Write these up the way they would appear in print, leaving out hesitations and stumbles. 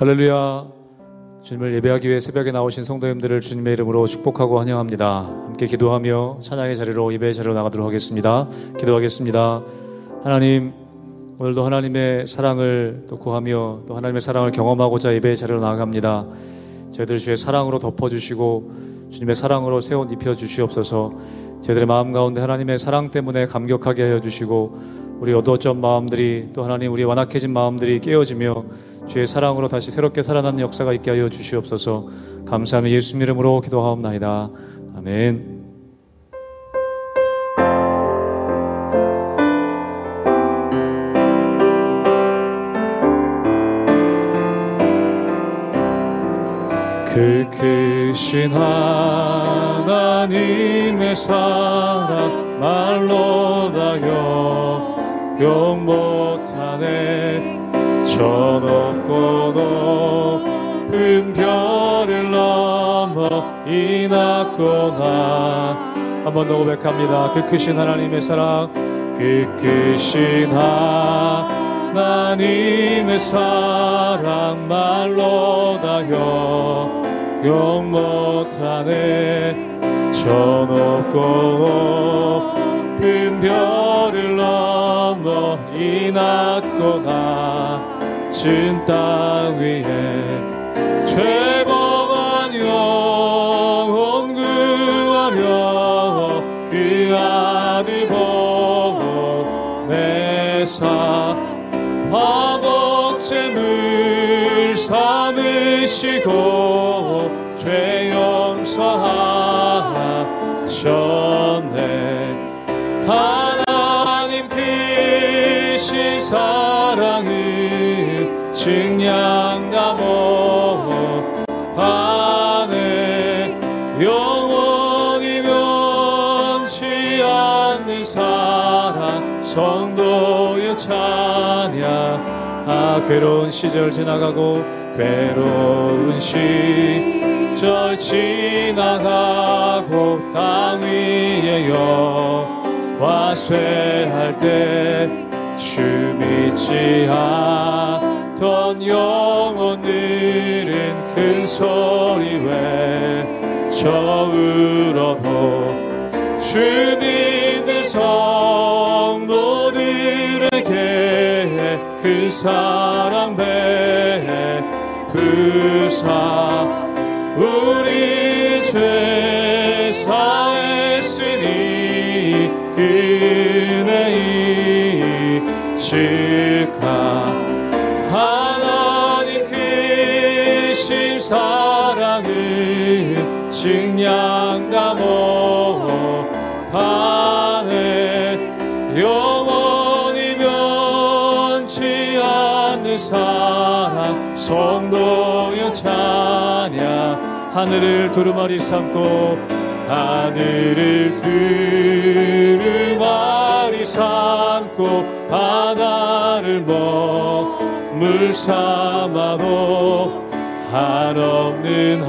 할렐루야. 주님을 예배하기 위해 새벽에 나오신 성도님들을 주님의 이름으로 축복하고 환영합니다. 함께 기도하며 찬양의 자리로, 예배의 자리로 나가도록 하겠습니다. 기도하겠습니다. 하나님, 오늘도 하나님의 사랑을 또 구하며 또 하나님의 사랑을 경험하고자 예배의 자리로 나아갑니다. 저희들 주의 사랑으로 덮어주시고 주님의 사랑으로 새 옷 입혀주시옵소서. 저희들의 마음 가운데 하나님의 사랑 때문에 감격하게 하여 주시고 우리 어두웠던 마음들이 또 하나님 우리 완악해진 마음들이 깨어지며 주의 사랑으로 다시 새롭게 살아나는 역사가 있게 하여 주시옵소서. 감사하며 예수님 이름으로 기도하옵나이다. 아멘. 그 크신 하나님의 사랑 말로 다 용 못하네. 저 높고 높은 별을 넘어 이 낮고 낮. 한 번 더 고백합니다. 그 크신 하나님의 사랑, 그 크신 하나님의 사랑 말로 다 용 못하네. 저 높고 높은 별을 넘어 이 낮고 낮은 땅 위에 죄범한 영혼 구하려 그 아들 보고 내사 화목제물 삼으시고 죄 용서하셨네. 하나님 크신 사랑은 증량나무 안에 영원히 변치 않는 사랑 성도여 찬양. 괴로운 시절 지나가고 괴로운 시절 지나가고 땅 위에 여호와 쇠할 때 주 믿지 않던 영혼들은 큰 소리 외쳐 울어도 주 믿는 성도들에게 그 사랑 베푸사 우리 죄 사했으니 그 은혜 잊을까. 하나님 크신 사랑은 증량나무 안에 영원히 변치 않는 사랑 성도여 찬양. 하늘을 두루마리 삼고 하늘을 두루마리 삼고 바다를 먹물 삼아도 한없는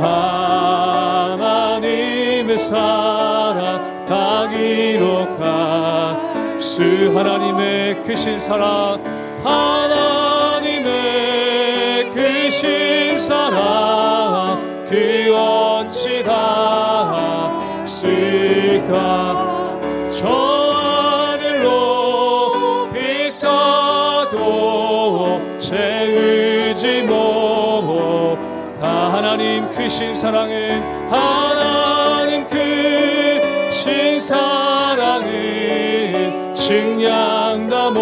하나님의 사랑 다 기록할 수. 하나님의 크신 사랑, 하나님의 크신 사랑 그 어찌 닿았을까. 저 하늘 높이 쌓도 채우지 못하. 하나님 크신 사랑은, 하나님 크신 사랑은 증량나무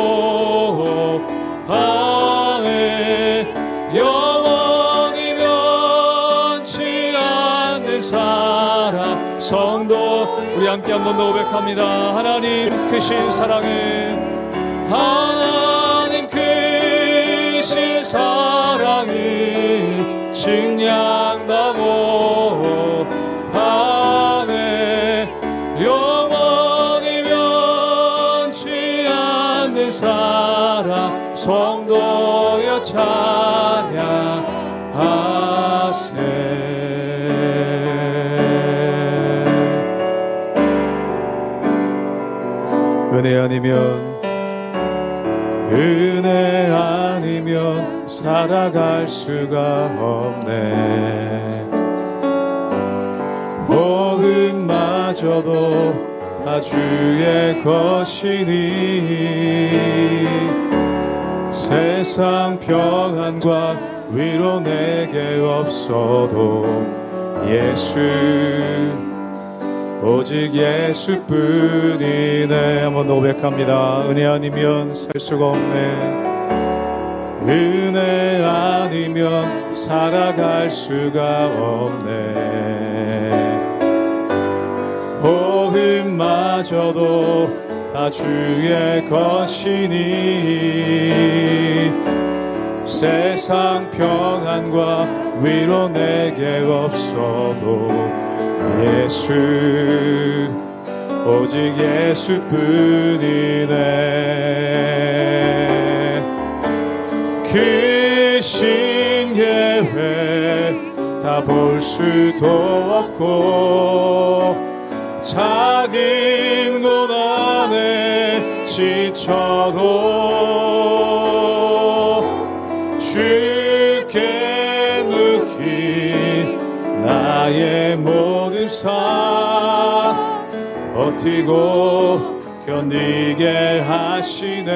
안에 영원히 변치 않는 사랑 성도. 우리 함께 한 번 더 고백합니다. 하나님 크신 사랑은, 하나님 크신 사랑은 증량나무 안에 영원히 변치 않는 사랑 성도여 찬양하세. 은혜 아니면 은혜 아니면 살아갈 수가 없네. 복음마저도 다 주의 것이니 세상 평안과 위로 내게 없어도 예수, 오직 예수뿐이네. 한번 고백합니다. 은혜 아니면 살 수가 없네. 은혜 아니면 살아갈 수가 없네. 복음마저도 다 주의 것이니 세상 평안과 위로 내게 없어도 예수, 오직 예수뿐이네. 그 신계획 다 볼 수도 없고 작은 고난에 지쳐도 주께 묵힌 나의 모든 삶 버티고 견디게 하시네.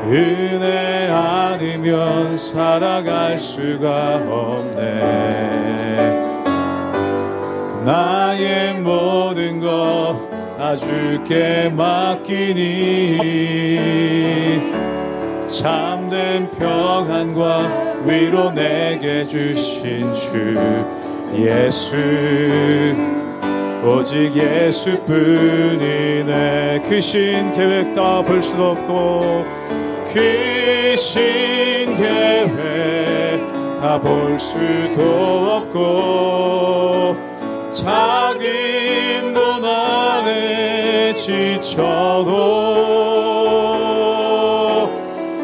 은혜 아니면 살아갈 수가 없네. 나의 모든 것 다 주께 맡기니 참된 평안과 위로 내게 주신 주 예수, 오직 예수뿐이네. 그 신 계획 다 볼 수도 없고 그 신 계획 다 볼 수도 없고 작은 고난에 지쳐도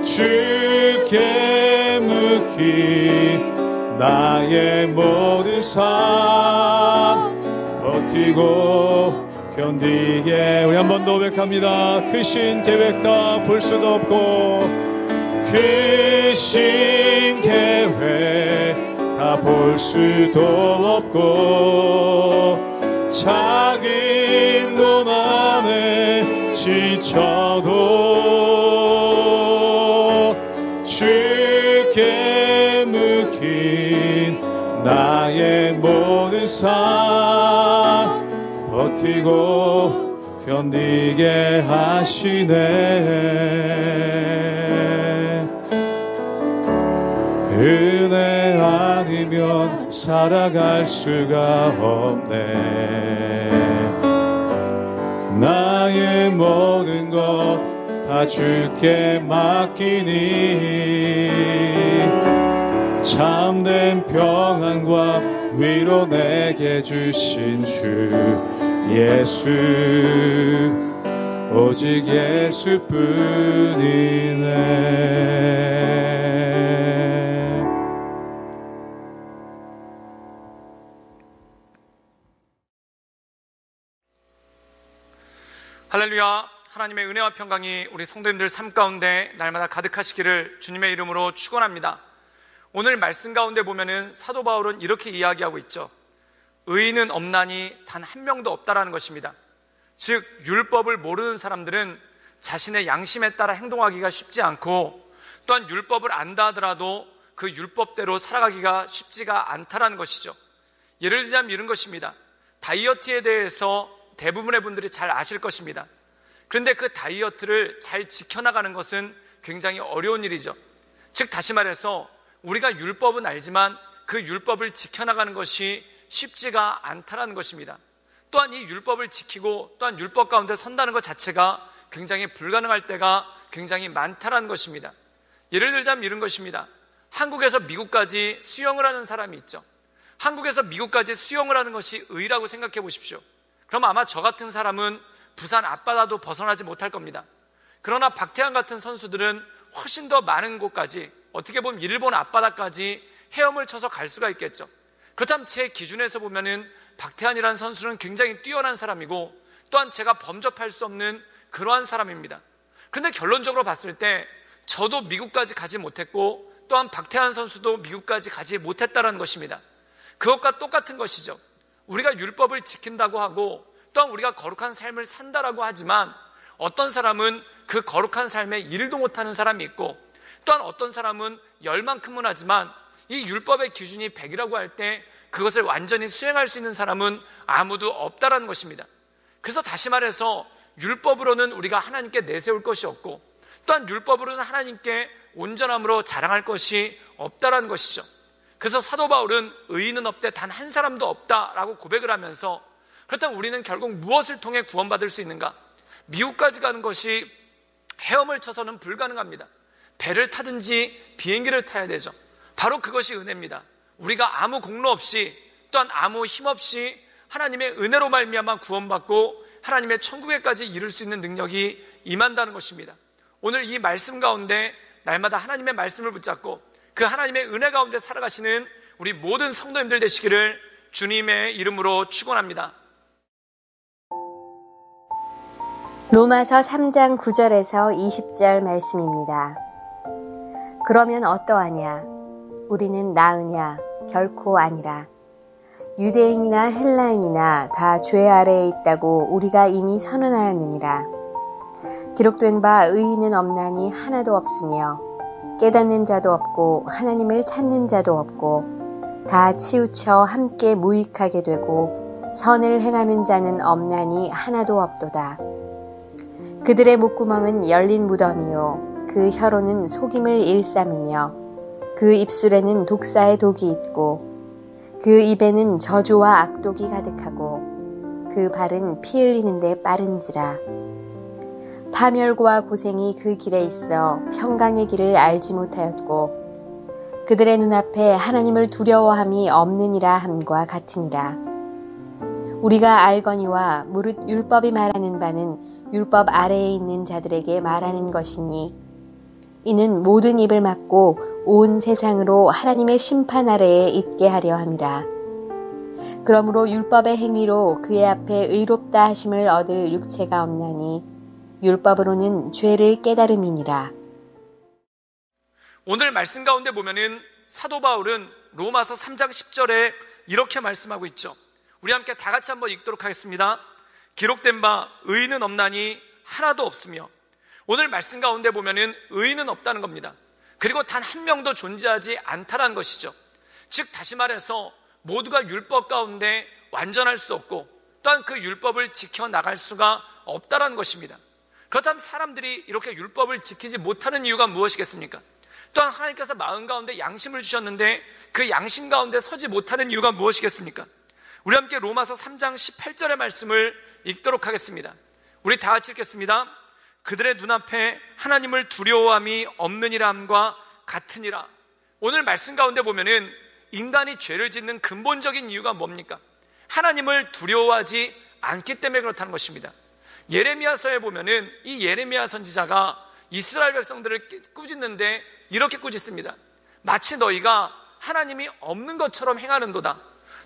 주께 묵힌 나의 모든 삶 버티고 견디게. 우리 한 번 더 고백합니다. 그 신 계획 다 볼 수도 없고 그 신 계획 다 볼 수도 없고 작은 고난에 지쳐도 주께 묵힌 나의 모든 삶 버티고 견디게 하시네. 은혜 아니면 살아갈 수가 없네. 나의 모든 것 다 주께 맡기니 참된 평안과 위로 내게 주신 주 예수, 오직 예수뿐이네. 할렐루야. 하나님의 은혜와 평강이 우리 성도님들 삶 가운데 날마다 가득하시기를 주님의 이름으로 축원합니다. 오늘 말씀 가운데 보면은 사도 바울은 이렇게 이야기하고 있죠. 의인은 없나니 단 한 명도 없다라는 것입니다. 즉 율법을 모르는 사람들은 자신의 양심에 따라 행동하기가 쉽지 않고 또한 율법을 안다 하더라도 그 율법대로 살아가기가 쉽지가 않다라는 것이죠. 예를 들자면 이런 것입니다. 다이어트에 대해서 대부분의 분들이 잘 아실 것입니다. 그런데 그 다이어트를 잘 지켜나가는 것은 굉장히 어려운 일이죠. 즉 다시 말해서 우리가 율법은 알지만 그 율법을 지켜나가는 것이 쉽지가 않다는 것입니다. 또한 이 율법을 지키고 또한 율법 가운데 선다는 것 자체가 굉장히 불가능할 때가 굉장히 많다는 것입니다. 예를 들자면 이런 것입니다. 한국에서 미국까지 수영을 하는 사람이 있죠. 한국에서 미국까지 수영을 하는 것이 의라고 생각해 보십시오. 그럼 아마 저 같은 사람은 부산 앞바다도 벗어나지 못할 겁니다. 그러나 박태환 같은 선수들은 훨씬 더 많은 곳까지, 어떻게 보면 일본 앞바다까지 헤엄을 쳐서 갈 수가 있겠죠. 그렇다면 제 기준에서 보면은 박태환이라는 선수는 굉장히 뛰어난 사람이고 또한 제가 범접할 수 없는 그러한 사람입니다. 그런데 결론적으로 봤을 때 저도 미국까지 가지 못했고 또한 박태환 선수도 미국까지 가지 못했다는 것입니다. 그것과 똑같은 것이죠. 우리가 율법을 지킨다고 하고 또한 우리가 거룩한 삶을 산다라고 하지만 어떤 사람은 그 거룩한 삶에 일도 못하는 사람이 있고 또한 어떤 사람은 열만큼은 하지만 이 율법의 기준이 100이라고 할 때 그것을 완전히 수행할 수 있는 사람은 아무도 없다라는 것입니다. 그래서 다시 말해서 율법으로는 우리가 하나님께 내세울 것이 없고 또한 율법으로는 하나님께 온전함으로 자랑할 것이 없다라는 것이죠. 그래서 사도 바울은 의인은 없되 단 한 사람도 없다라고 고백을 하면서 그렇다면 우리는 결국 무엇을 통해 구원받을 수 있는가? 미국까지 가는 것이 헤엄을 쳐서는 불가능합니다. 배를 타든지 비행기를 타야 되죠. 바로 그것이 은혜입니다. 우리가 아무 공로 없이 또한 아무 힘 없이 하나님의 은혜로 말미암아 구원받고 하나님의 천국에까지 이룰 수 있는 능력이 임한다는 것입니다. 오늘 이 말씀 가운데 날마다 하나님의 말씀을 붙잡고 그 하나님의 은혜 가운데 살아가시는 우리 모든 성도님들 되시기를 주님의 이름으로 축원합니다. 로마서 3장 9절에서 20절 말씀입니다. 그러면 어떠하냐? 우리는 나으냐? 결코 아니라. 유대인이나 헬라인이나 다 죄 아래에 있다고 우리가 이미 선언하였느니라. 기록된 바 의인은 없나니 하나도 없으며 깨닫는 자도 없고 하나님을 찾는 자도 없고 다 치우쳐 함께 무익하게 되고 선을 행하는 자는 없나니 하나도 없도다. 그들의 목구멍은 열린 무덤이요 그 혀로는 속임을 일삼으며 그 입술에는 독사의 독이 있고 그 입에는 저주와 악독이 가득하고 그 발은 피 흘리는데 빠른지라. 파멸과 고생이 그 길에 있어 평강의 길을 알지 못하였고 그들의 눈앞에 하나님을 두려워함이 없느니라 함과 같으니라. 우리가 알거니와 무릇 율법이 말하는 바는 율법 아래에 있는 자들에게 말하는 것이니 이는 모든 입을 막고 온 세상으로 하나님의 심판 아래에 있게 하려 함이라. 그러므로 율법의 행위로 그의 앞에 의롭다 하심을 얻을 육체가 없나니 율법으로는 죄를 깨달음이니라. 오늘 말씀 가운데 보면은 사도 바울은 로마서 3장 10절에 이렇게 말씀하고 있죠. 우리 함께 다 같이 한번 읽도록 하겠습니다. 기록된 바 의인은 없나니 하나도 없으며. 오늘 말씀 가운데 보면은 의인은 없다는 겁니다. 그리고 단 한 명도 존재하지 않다라는 것이죠. 즉 다시 말해서 모두가 율법 가운데 완전할 수 없고 또한 그 율법을 지켜나갈 수가 없다라는 것입니다. 그렇다면 사람들이 이렇게 율법을 지키지 못하는 이유가 무엇이겠습니까? 또한 하나님께서 마음 가운데 양심을 주셨는데 그 양심 가운데 서지 못하는 이유가 무엇이겠습니까? 우리 함께 로마서 3장 18절의 말씀을 읽도록 하겠습니다. 우리 다 같이 읽겠습니다. 그들의 눈앞에 하나님을 두려워함이 없느니라 함과 같으니라. 오늘 말씀 가운데 보면은 인간이 죄를 짓는 근본적인 이유가 뭡니까? 하나님을 두려워하지 않기 때문에 그렇다는 것입니다. 예레미야서에 보면은 이 예레미야 선지자가 이스라엘 백성들을 꾸짖는데 이렇게 꾸짖습니다. 마치 너희가 하나님이 없는 것처럼 행하는도다.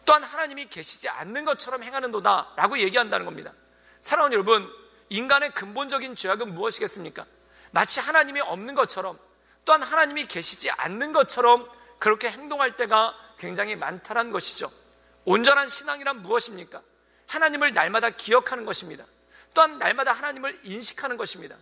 또한 하나님이 계시지 않는 것처럼 행하는도다 라고 얘기한다는 겁니다. 사랑하는 여러분, 인간의 근본적인 죄악은 무엇이겠습니까? 마치 하나님이 없는 것처럼 또한 하나님이 계시지 않는 것처럼 그렇게 행동할 때가 굉장히 많다는 것이죠. 온전한 신앙이란 무엇입니까? 하나님을 날마다 기억하는 것입니다. 또한 날마다 하나님을 인식하는 것입니다.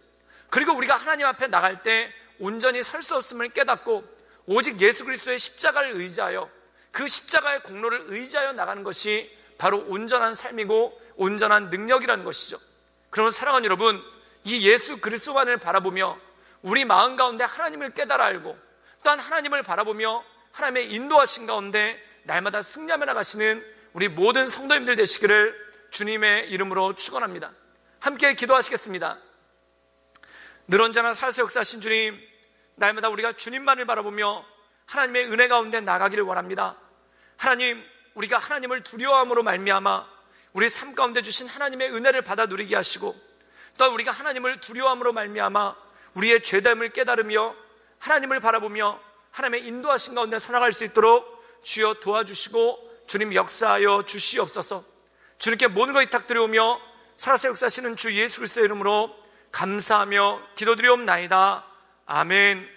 그리고 우리가 하나님 앞에 나갈 때 온전히 설 수 없음을 깨닫고 오직 예수 그리스도의 십자가를 의지하여 그 십자가의 공로를 의지하여 나가는 것이 바로 온전한 삶이고 온전한 능력이라는 것이죠. 그러면 사랑하는 여러분, 이 예수 그리스도만을 바라보며 우리 마음 가운데 하나님을 깨달아 알고 또한 하나님을 바라보며 하나님의 인도하신 가운데 날마다 승리하며 나가시는 우리 모든 성도님들 되시기를 주님의 이름으로 축원합니다. 함께 기도하시겠습니다. 늘 언제나 살세 역사하신 주님, 날마다 우리가 주님만을 바라보며 하나님의 은혜 가운데 나가기를 원합니다. 하나님, 우리가 하나님을 두려워함으로 말미암아 우리 삶 가운데 주신 하나님의 은혜를 받아 누리게 하시고 또 우리가 하나님을 두려워함으로 말미암아 우리의 죄됨을 깨달으며 하나님을 바라보며 하나님의 인도하신 가운데 살아갈 수 있도록 주여 도와주시고 주님 역사하여 주시옵소서. 주님께 모든 것 위탁드려오며 살아서 역사하시는 주 예수 그리스도의 이름으로 감사하며 기도드리옵나이다. 아멘.